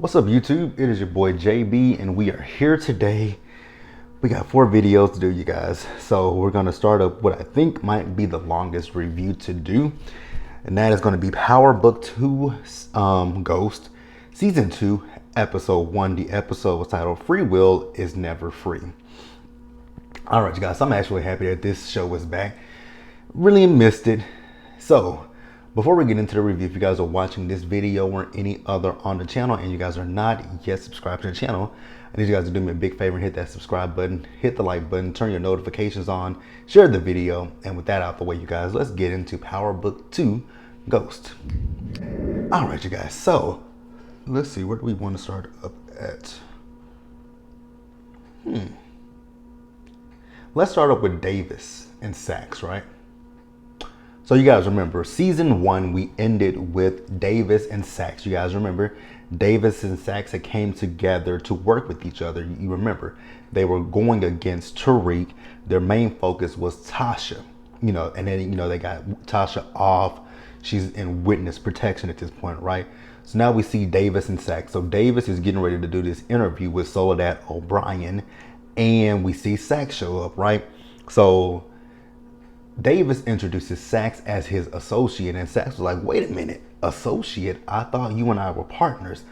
What's up, YouTube? It is your boy JB, and we are here today. We got 4 videos to do, you guys. So we're gonna start up what I think might be the longest review to do, and that is gonna be Power Book 2, Ghost, Season 2, Episode 1. The episode was titled "Free Will is Never Free." All right, you guys. I'm actually happy that this show is back. Really missed it. So before we get into the review, if you guys are watching this video or any other on the channel and you guys are not yet subscribed to the channel, I need you guys to do me a big favor and hit that subscribe button, hit the like button, turn your notifications on, share the video, and with that out the way, you guys, let's get into Power Book 2, Ghost. All right, you guys, so let's see, where do we want to start up at? Let's start up with Davis and Sax, right? So you guys remember season 1, we ended with Davis and Sax. You guys remember Davis and Sax had came together to work with each other. You remember they were going against Tariq. Their main focus was Tasha, and then, they got Tasha off. She's in witness protection at this point, right? So now we see Davis and Sax. So Davis is getting ready to do this interview with Soledad O'Brien, and we see Sax show up, right? So Davis introduces Sax as his associate, and Sax was like, wait a minute, associate? I thought you and I were partners.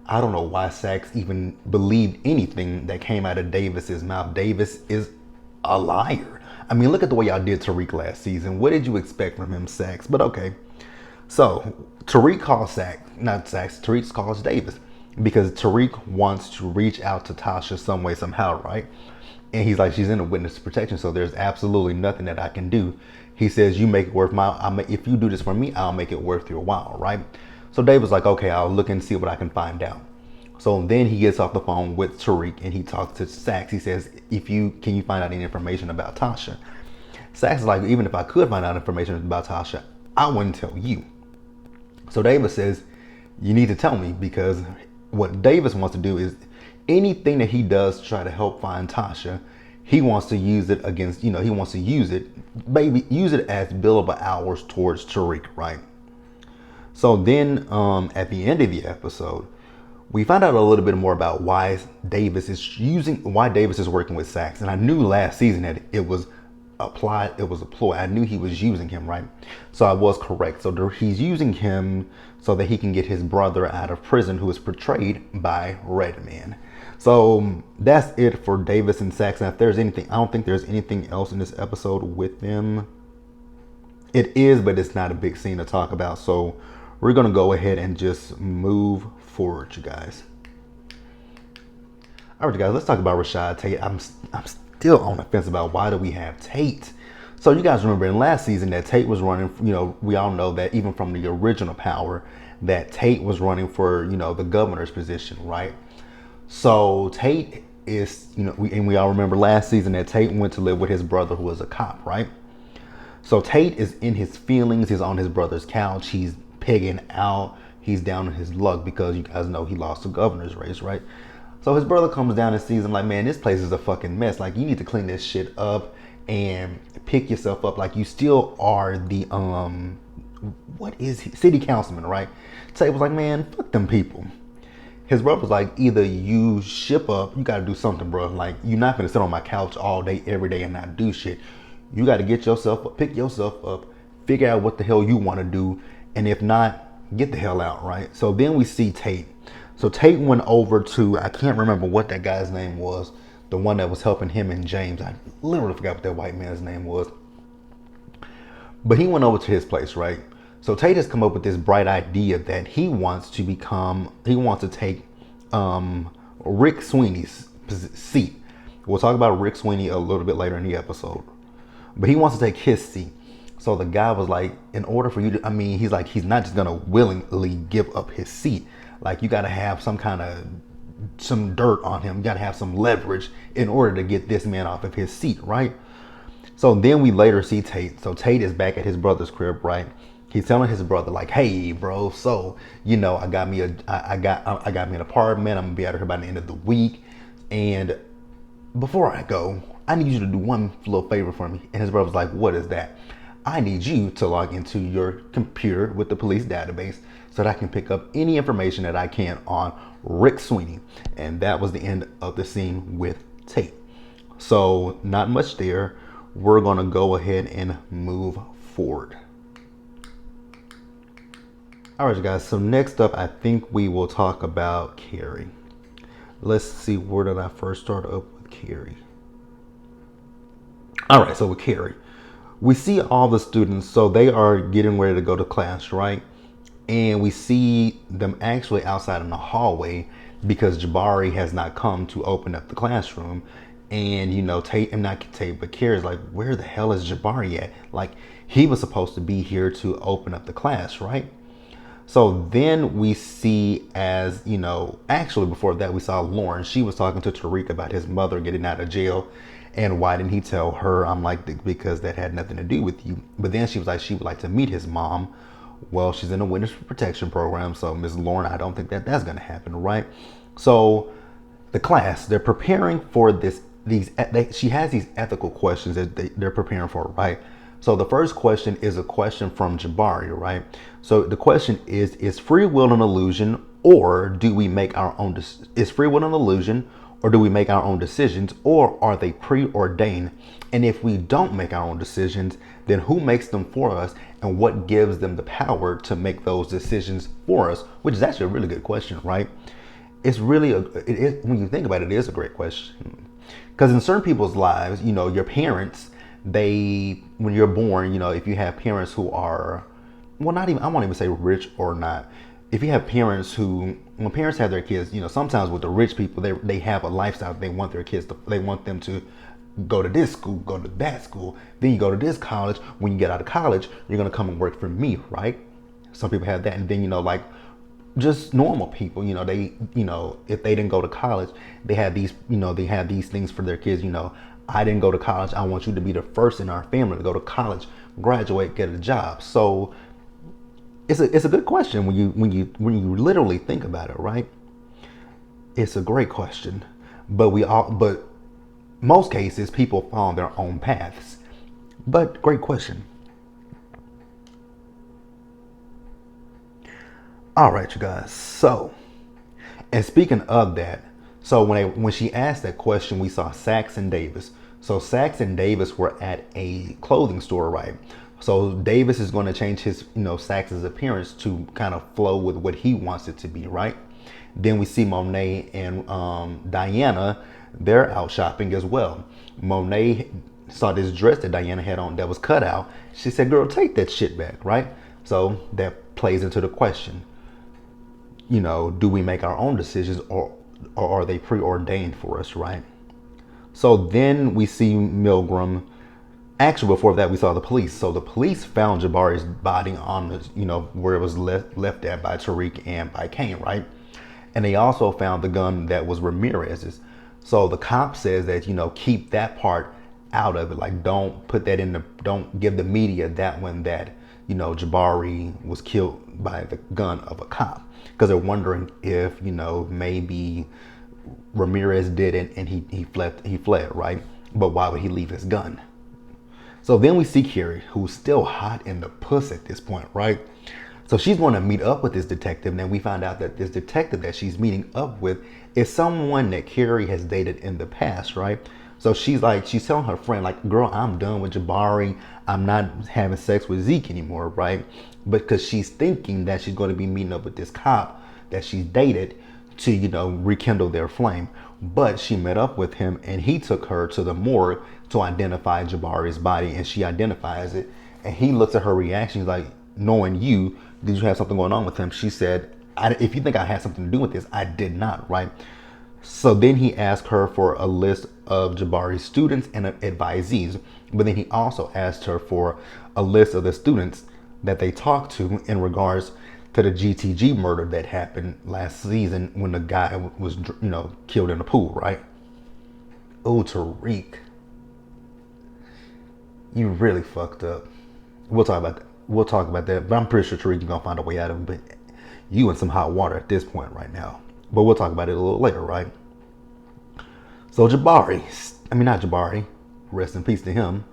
I don't know why Sax even believed anything that came out of Davis's mouth. Davis is a liar. I mean, look at the way y'all did Tariq last season. What did you expect from him, Sax? But okay. So Tariq calls Tariq calls Davis because Tariq wants to reach out to Tasha some way, somehow, right? And he's like, she's in a witness protection, so there's absolutely nothing that I can do. He says, you make it worth if you do this for me, I'll make it worth your while, right? So David's like, okay, I'll look and see what I can find out. So then he gets off the phone with Tariq and he talks to Sax. He says, can you find out any information about Tasha? Sax is like, even if I could find out information about Tasha, I wouldn't tell you. So David says, you need to tell me, because what Davis wants to do is anything that he does to try to help find Tasha, he wants to use it against, he wants to use it as billable hours towards Tariq, right? So then at the end of the episode, we find out a little bit more about why Davis is working with Sax. And I knew last season that it was a ploy. I knew he was using him, right? So I was correct. So he's using him so that he can get his brother out of prison, who is portrayed by Redman. So that's it for Davis and Sax. Now, if there's anything, I don't think there's anything else in this episode with them. It is, but it's not a big scene to talk about. So we're going to go ahead and just move forward, you guys. All right, you guys, let's talk about Rashad Tate. I'm still on the fence about why do we have Tate. So you guys remember in last season that Tate was running, we all know that even from the original Power, that Tate was running for, the governor's position, right? So Tate is, we all remember last season that Tate went to live with his brother, who was a cop, right? So Tate is in his feelings. He's on his brother's couch. He's pigging out. He's down in his luck because you guys know he lost the governor's race, right? So his brother comes down and sees him like, man, this place is a fucking mess. Like, you need to clean this shit up and pick yourself up. Like, you still are the, city councilman, right? Tate was like, man, fuck them people. His brother was like, either you ship up, you got to do something, bro. Like, you're not going to sit on my couch all day, every day and not do shit. You got to get yourself up, pick yourself up, figure out what the hell you want to do. And if not, get the hell out, right? So then we see Tate. So Tate went over to, I can't remember what that guy's name was, the one that was helping him and James. I literally forgot what that white man's name was. But he went over to his place, right? So Tate has come up with this bright idea that he wants to take Rick Sweeney's seat. We'll talk about Rick Sweeney a little bit later in the episode. But he wants to take his seat. So the guy was like, in order for you to, he's like, he's not just going to willingly give up his seat. Like, you got to have some dirt on him. You got to have some leverage in order to get this man off of his seat, right? So then we later see Tate. So Tate is back at his brother's crib, right? He's telling his brother like, hey, bro, so, I got me an apartment. I'm going to be out of here by the end of the week. And before I go, I need you to do one little favor for me. And his brother was like, what is that? I need you to log into your computer with the police database so that I can pick up any information that I can on Rick Sweeney. And that was the end of the scene with Tate. So not much there. We're going to go ahead and move forward. All right, guys. So next up, I think we will talk about Carrie. Let's see, where did I first start up with Carrie? All right, so with Carrie, we see all the students. So they are getting ready to go to class, right? And we see them actually outside in the hallway because Jabari has not come to open up the classroom. And, you know, Tate, and not Tate, but Carrie's like, where the hell is Jabari at? Like, he was supposed to be here to open up the class, right? So then we see, as you know, actually before that, we saw Lauren. She was talking to Tariq about his mother getting out of jail. And why didn't he tell her? I'm like, because that had nothing to do with you. But then she was like, she would like to meet his mom. Well, she's in a witness protection program. So Miss Lauren, I don't think that that's going to happen, right? So the class, they're preparing for this. She has these ethical questions that they're preparing for, right? So the first question is a question from Jabari, right? So the question is free will an illusion, or do we make our own? Is free will an illusion, or do we make our own decisions, or are they preordained? And if we don't make our own decisions, then who makes them for us, and what gives them the power to make those decisions for us? Which is actually a really good question, right? It's really when you think about it, it is a great question. Because in certain people's lives, you know, your parents, when you're born, you know, if you have parents who are, well, not even, I won't even say rich or not. If you have parents when parents have their kids, you know, sometimes with the rich people, they have a lifestyle. They want their kids they want them to go to this school, go to that school. Then you go to this college. When you get out of college, you're going to come and work for me, right? Some people have that. And then, you know, like just normal people, you know, if they didn't go to college, they have these things for their kids, you know. I didn't go to college. I want you to be the first in our family to go to college, graduate, get a job. So it's a good question when you literally think about it, right? It's a great question, but most cases people follow their own paths. But great question. All right, you guys. So, and speaking of that, so when she asked that question, we saw Sax and Davis. So Sax and Davis were at a clothing store, right? So Davis is going to change his, you know, Sax's appearance to kind of flow with what he wants it to be, right? Then we see Monet and Diana. They're out shopping as well. Monet saw this dress that Diana had on that was cut out. She said, "Girl, take that shit back," right? So that plays into the question. You know, do we make our own decisions, or are they preordained for us, right? So then we see Milgram. Actually, before that, we saw the police. So the police found Jabari's body on the, you know, where it was left at by Tariq and by Kane, right? And they also found the gun that was Ramirez's. So the cop says that, you know, keep that part out of it. Like, don't put that don't give the media that one that, you know, Jabari was killed by the gun of a cop. Because they're wondering if, you know, maybe Ramirez did it and he fled, right? But why would he leave his gun? So then we see Carrie, who's still hot in the puss at this point, right? So she's going to meet up with this detective. And then we find out that this detective that she's meeting up with is someone that Carrie has dated in the past, right? So she's telling her friend, like, girl, I'm done with Jabari. I'm not having sex with Zeke anymore, right? Because she's thinking that she's going to be meeting up with this cop that she's dated to, you know, rekindle their flame. But she met up with him and he took her to the morgue to identify Jabari's body, and she identifies it. And he looks at her reaction, he's like, knowing you, did you have something going on with him? She said, if you think I had something to do with this, I did not, right? So then he asked her for a list of Jabari's students and advisees, but then he also asked her for a list of the students that they talked to in regards to the GTG murder that happened last season when the guy was, you know, killed in the pool, right? Oh, Tariq, you really fucked up. We'll talk about that. But I'm pretty sure Tariq is gonna find a way out of it. But you in some hot water at this point right now. But we'll talk about it a little later, right? So not Jabari, rest in peace to him.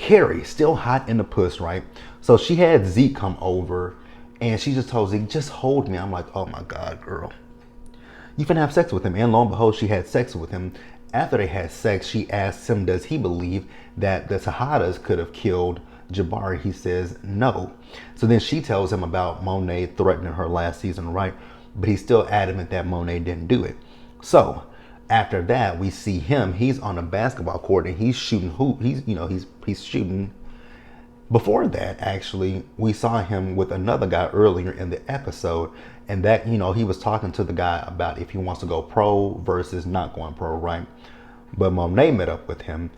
Carrie, still hot in the puss, right? So she had Zeke come over and she just told Zeke, just hold me. I'm like, oh my God, girl. You finna have sex with him. And lo and behold, she had sex with him. After they had sex, she asked him, does he believe that the Tejadas could have killed Jabari? He says no. So then she tells him about Monet threatening her last season, right? But he's still adamant that Monet didn't do it. So after that, we see him. He's on a basketball court and he's shooting hoop. He's shooting. Before that, actually, we saw him with another guy earlier in the episode, and that, he was talking to the guy about if he wants to go pro versus not going pro, right? But Monet met up with him.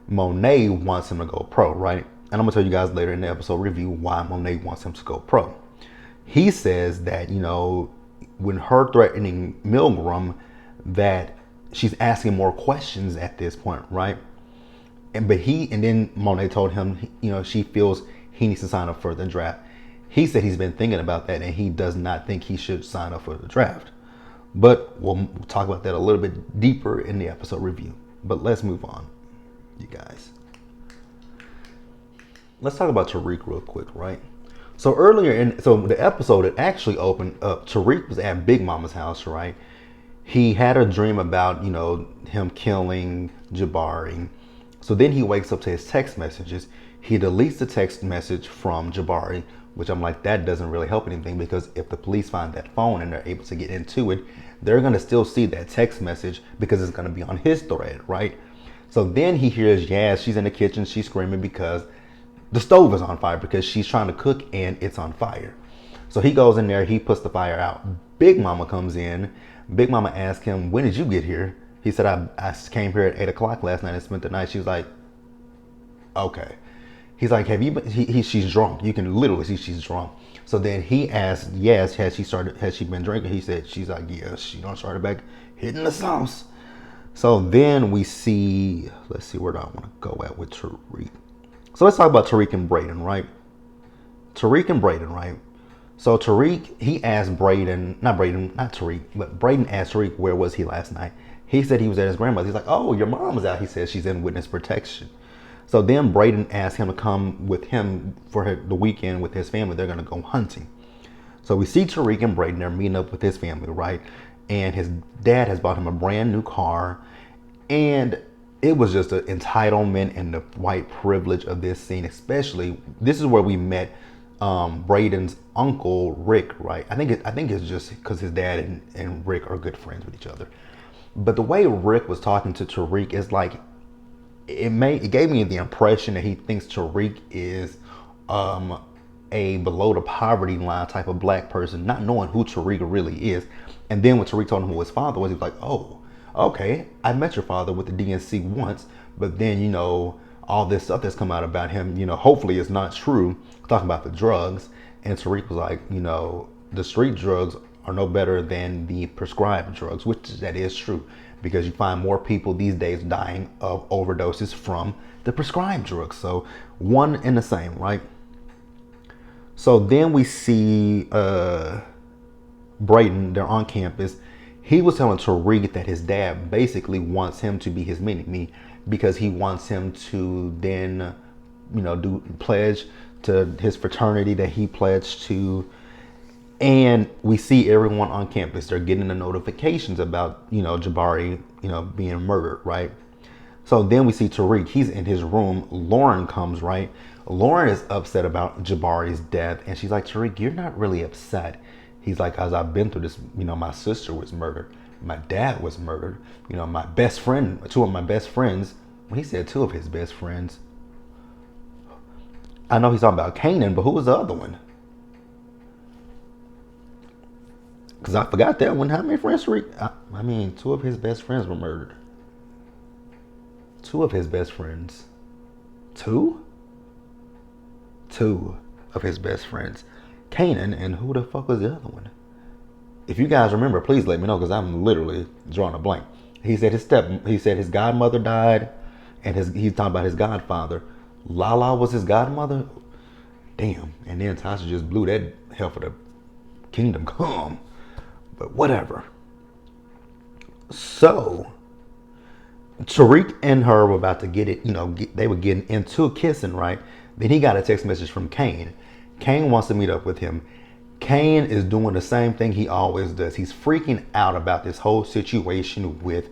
Monet wants him to go pro, right? And I'm gonna tell you guys later in the episode review why Monet wants him to go pro. He says that, when her threatening Milgram, that she's asking more questions at this point, right? And then Monet told him, she feels he needs to sign up for the draft. He said he's been thinking about that and he does not think he should sign up for the draft. But we'll talk about that a little bit deeper in the episode review. But let's move on, you guys. Let's talk about Tariq real quick, right? So the episode, it actually opened up. Tariq was at Big Mama's house, right? He had a dream about, him killing Jabari. So then he wakes up to his text messages. He deletes the text message from Jabari, which I'm like, that doesn't really help anything, because if the police find that phone and they're able to get into it, they're going to still see that text message because it's going to be on his thread, right? So then he hears, she's in the kitchen. She's screaming because the stove is on fire, because she's trying to cook and it's on fire. So he goes in there. He puts the fire out. Big Mama comes in. Big Mama asks him, when did you get here? He said, I came here at 8 o'clock last night and spent the night. She was like, okay. He's like, have you been, she's drunk. You can literally see she's drunk. So then he asked, has she been drinking? He said, she's like, yes, she done started back hitting the sauce. So then we see, let's see, where do I want to go at with Tariq? So let's talk about Tariq and Brayden, right? So Tariq, he asked Brayden asked Tariq, where was he last night? He said he was at his grandmother's. He's like, oh, your mom is out. He says she's in witness protection. So then Brayden asked him to come with him for the weekend with his family. They're going to go hunting. So we see Tariq and Brayden, they're meeting up with his family, right? And his dad has bought him a brand new car. And it was just an entitlement and the white privilege of this scene, especially, this is where we met Brayden's uncle, Rick, right? I think it's just because his dad and Rick are good friends with each other. But the way Rick was talking to Tariq is like, it gave me the impression that he thinks Tariq is a below the poverty line type of black person, not knowing who Tariq really is. And then when Tariq told him who his father was, he was like, oh, okay, I met your father with the DNC once, but then, all this stuff that's come out about him, hopefully it's not true, talking about the drugs. And Tariq was like, the street drugs are no better than the prescribed drugs, which that is true, because you find more people these days dying of overdoses from the prescribed drugs. So one and the same, right? So then we see Brayden, they're on campus. He was telling Tariq that his dad basically wants him to be his mini-me, because he wants him to then, pledge to his fraternity that he pledged to. And we see everyone on campus, they're getting the notifications about, Jabari, being murdered, right? So then we see Tariq, he's in his room. Lauren comes, right? Lauren is upset about Jabari's death. And she's like, Tariq, you're not really upset. He's like, as I've been through this, my sister was murdered. My dad was murdered. My best friend, two of my best friends. When he said two of his best friends, I know he's talking about Kanan, but who was the other one? Because I forgot that one. How many friends? Two of his best friends were murdered. Two of his best friends. Two of his best friends. Kanan, and who the fuck was the other one? If you guys remember, please let me know, because I'm literally drawing a blank. He said his godmother died, and he's talking about his godfather. Lala was his godmother. Damn. And then Tasha just blew that hell for the kingdom come. But whatever. So Tariq and her were about to get it, they were getting into kissing, right? Then he got a text message from Kane. Kane wants to meet up with him. Kane is doing the same thing he always does. He's freaking out about this whole situation with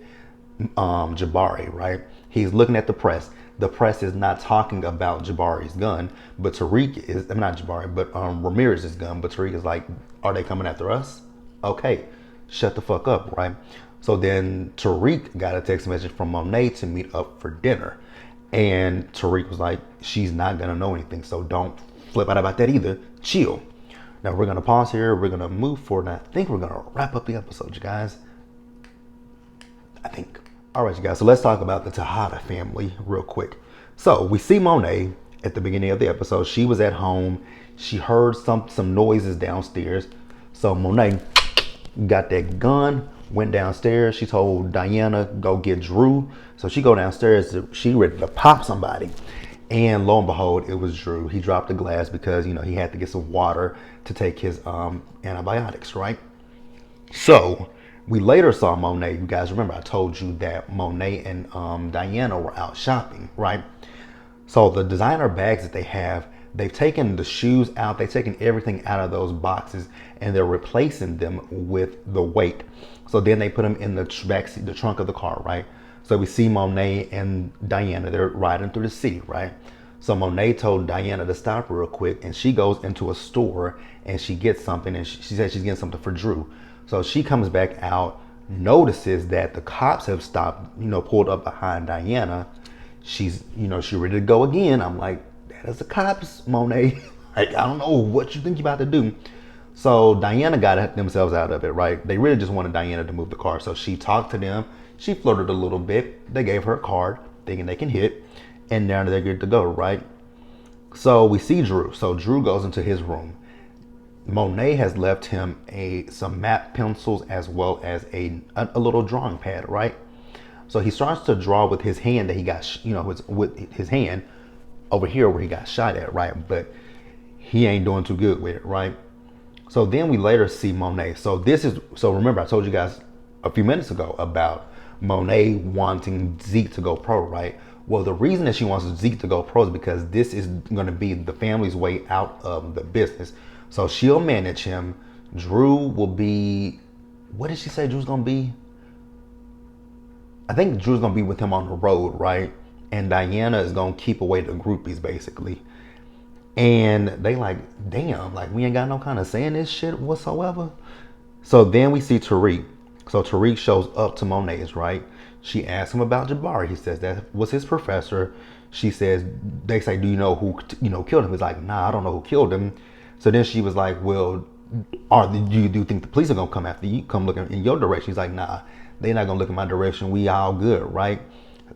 Jabari, right? He's looking at the press. The press is not talking about Jabari's gun, but Tariq is, I'm not Jabari, but Ramirez's gun. But Tariq is like, are they coming after us? Okay, shut the fuck up, right? So then Tariq got a text message from Monet to meet up for dinner. And Tariq was like, she's not gonna know anything, so don't flip out about that either. Chill. Now we're gonna pause here. We're gonna move forward, and I think we're gonna wrap up the episode, you guys. I think. All right, you guys. So let's talk about the Tahana family real quick. So we see Monet at the beginning of the episode. She was at home. She heard some noises downstairs. So Monet got that gun, went downstairs. She told Diana, go get Drew. So she go downstairs. She ready to pop somebody. And lo and behold, it was Drew. He dropped the glass because, he had to get some water to take his antibiotics, right? So we later saw Monet. You guys remember I told you that Monet and Diana were out shopping, right? So the designer bags that they have, they've taken the shoes out. They've taken everything out of those boxes and they're replacing them with the weight. So then they put them in the backseat, the trunk of the car, right? So we see Monet and Diana, they're riding through the city, right? So Monet told Diana to stop real quick and she goes into a store and she gets something and she says she's getting something for Drew. So she comes back out, notices that the cops have stopped, pulled up behind Diana. She's, she ready to go again. I'm like, that is the cops, Monet. Like, I don't know what you think you're about to do. So Diana got themselves out of it, right? They really just wanted Diana to move the car. So she talked to them. She flirted a little bit. They gave her a card, thinking they can hit. And now they're good to go, right? So we see Drew. So Drew goes into his room. Monet has left him some map pencils as well as a little drawing pad, right? So he starts to draw with his hand that he got, with his hand over here where he got shot at, right? But he ain't doing too good with it, right? So then we later see Monet. So remember I told you guys a few minutes ago about Monet wanting Zeke to go pro, right? Well, the reason that she wants Zeke to go pro is because this is going to be the family's way out of the business. So she'll manage him. Drew will be, what did she say Drew's going to be? I think Drew's going to be with him on the road, right? And Diana is going to keep away the groupies, basically. And they like, damn, like we ain't got no kind of say in this shit whatsoever. So then we see Tariq. So Tariq shows up to Monet's, right? She asks him about Jabari. He says that was his professor. She says, they say, do you know who, killed him? He's like, nah, I don't know who killed him. So then she was like, well, do you think the police are going to come after you, come looking in your direction? He's like, nah, they're not going to look in my direction. We all good, right?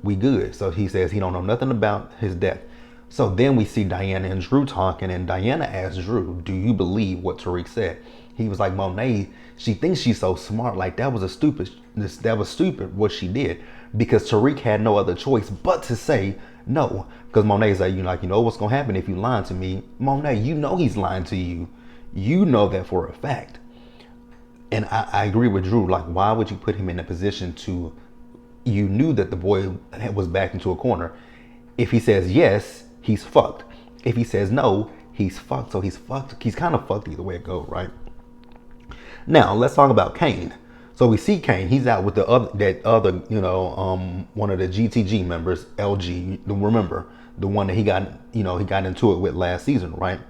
We good. So he says he don't know nothing about his death. So then we see Diana and Drew talking, and Diana asks Drew, do you believe what Tariq said? He was like, Monet, she thinks she's so smart. Like that was stupid what she did, because Tariq had no other choice but to say no. Because Monet's like, you know what's gonna happen if you lie to me. Monet, you know he's lying to you. You know that for a fact. And I agree with Drew. Like, why would you put him in a position to, you knew that the boy was backed into a corner. If he says yes, he's fucked. If he says no, he's fucked. So he's fucked. He's kind of fucked either way it goes, right? Now let's talk about Kane. So we see Kane. He's out with one of the GTG members, LG. Remember the one that he got into it with last season, right?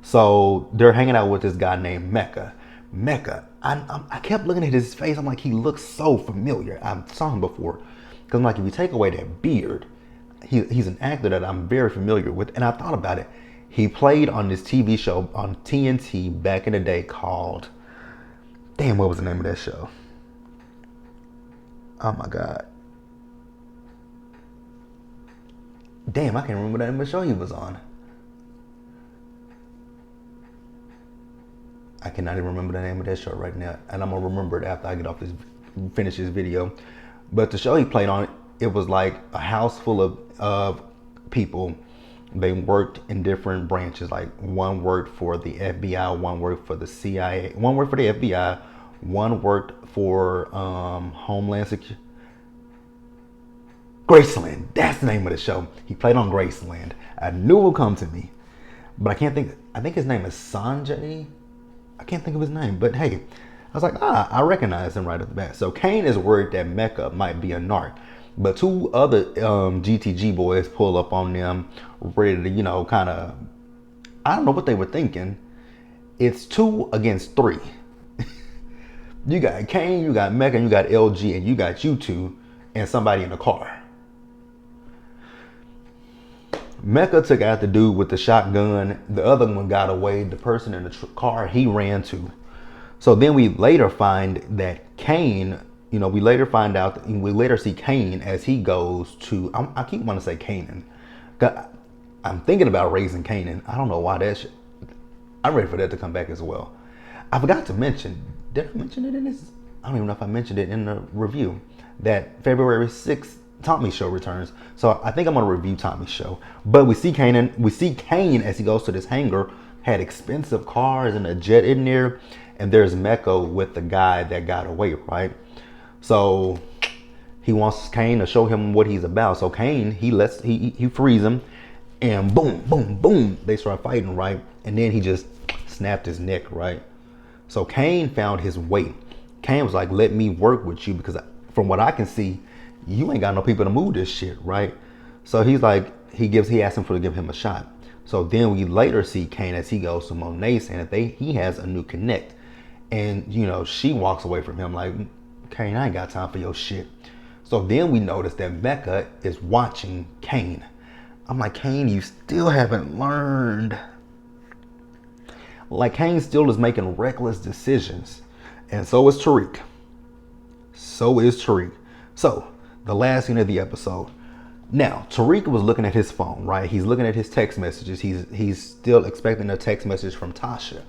So they're hanging out with this guy named Mecca. I kept looking at his face. I'm like, he looks so familiar. I saw him before. Because I'm like, if you take away that beard, he's an actor that I'm very familiar with. And I thought about it. He played on this TV show on TNT back in the day called, damn, what was the name of that show? Oh my God. Damn, I can't remember the name of the show he was on. I cannot even remember the name of that show right now. And I'm going to remember it after I get off finish this video. But the show he played on, it was like a house full of people. They worked in different branches. Like one worked for the FBI, one worked for the CIA, one worked for the FBI, one worked for Homeland Security. Graceland. That's the name of the show. He played on Graceland. I knew it would come to me. But I can't think. I think his name is Sanjay. I can't think of his name. But hey, I was like, I recognize him right off the bat. So Kane is worried that Mecca might be a narc. But two other GTG boys pull up on them, ready to, you know, kind of, I don't know what they were thinking. It's 2 against 3. You got Kane, you got Mecca, and you got LG, and you got you two and somebody in the car. Mecca took out the dude with the shotgun. The other one got away. The person in the car, he ran to. So then we later find that Kane, you know, we later see Kane as he goes to, I keep wanting to say Canaan. I'm thinking about raising Canaan. I don't know why that shit. I'm ready for that to come back as well. I forgot to mention, did I mention it in this? I don't even know if I mentioned it in the review, that February 6th, Tommy's show returns. So I think I'm gonna review Tommy's show. But we see Kane as he goes to this hangar, had expensive cars and a jet in there, and there's Mecca with the guy that got away, right? So he wants Kane to show him what he's about. So Kane, he frees him, and boom, boom, boom, they start fighting, right? And then he just snapped his neck, right? So Kane found his weight. Kane was like, let me work with you, because from what I can see, you ain't got no people to move this shit, right? So he's like, he asked him to give him a shot. So then we later see Kane as he goes to Monet saying that he has a new connect. And, you know, she walks away from him like, Kane, I ain't got time for your shit. So then we notice that Mecca is watching Kane. I'm like, Kane, you still haven't learned. Like, Kane still is making reckless decisions. And so is Tariq. So, the last scene of the episode. Now, Tariq was looking at his phone, right? He's looking at his text messages. He's still expecting a text message from Tasha,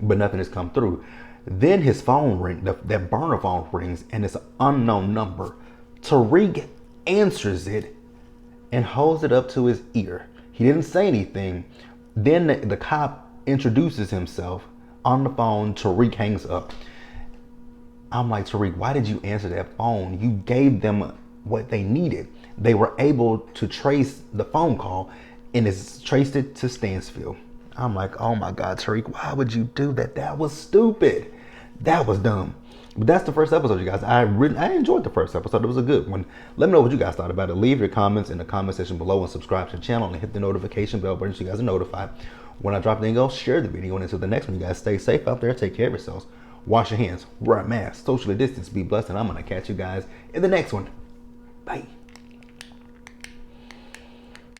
but nothing has come through. Then his phone rings, that burner phone rings, and it's an unknown number. Tariq answers it and holds it up to his ear. He didn't say anything. Then the cop introduces himself on the phone. Tariq hangs up. I'm like, Tariq, why did you answer that phone? You gave them what they needed. They were able to trace the phone call, and it's traced it to Stansfield. I'm like, oh my God, Tariq, why would you do that? That was stupid. That was dumb. But that's the first episode, you guys. I enjoyed the first episode. It was a good one. Let me know what you guys thought about it. Leave your comments in the comment section below and subscribe to the channel and hit the notification bell button so you guys are notified when I drop the go. Share the video, and until the next one, you guys stay safe out there. Take care of yourselves. Wash your hands. Wear a mask. Socially distance. Be blessed. And I'm going to catch you guys in the next one. Bye.